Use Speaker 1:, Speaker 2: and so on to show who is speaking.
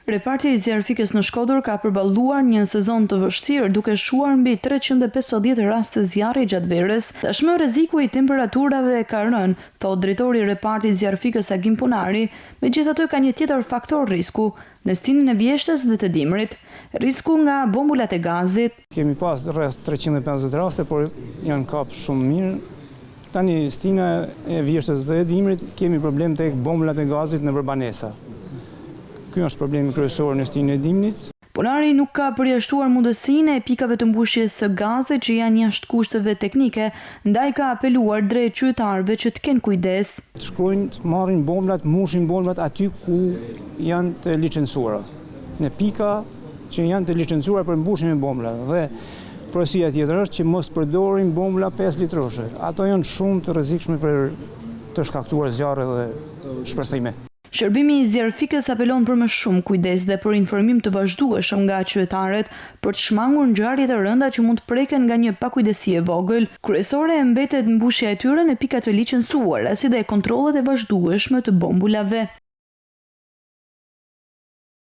Speaker 1: Repartja i zjarfikës në Shkodër ka përballuar një sezon të vështirë duke shuar mbi 350 raste zjarri gjatë verës. Tashmë rreziku i temperaturave ka rënë, thot drejtori i repartit zjarfikës Agim Punari, megjithatë ka një tjetër faktor risku, në stinin e vjeshtës dhe të dimrit, risku nga bombulat e gazit.
Speaker 2: Kemi pas rreth 350 raste, por janë kap shumë mirë. Tani stina e vjeshtës dhe e dimrit kemi problem tek bombulat e gazit në banesa. Ky është problemi kryesor në stinën e dimrit.
Speaker 1: Punari nuk ka përjashtuar mundësinë e pikave të mbushjes së gazit që janë jashtë kushteve teknike, ndaj ka apeluar drejt qytetarëve që të kenë kujdes.
Speaker 2: Të shkojnë të marrin bomblat, mushin bomblat aty ku janë të licencuara. Në pika që janë të licencuara për mbushjen e bomblave dhe porosia tjetër është që mos përdorin bombla 5 litroshe. Ato janë shumë të rrezikshme për të shkaktuar zjarre dhe shpërthime.
Speaker 1: Shërbimi i zjarfikës apelon për më shumë kujdes dhe për informim të vazhdueshëm nga qytetarët për të shmangur ngjarje të rënda që mund të preken nga një pakujdesi e vogël. Kryesore mbetet mbushja e tyre në pikat të licencuara, si dhe kontrollet e vazhdueshme të bombulave.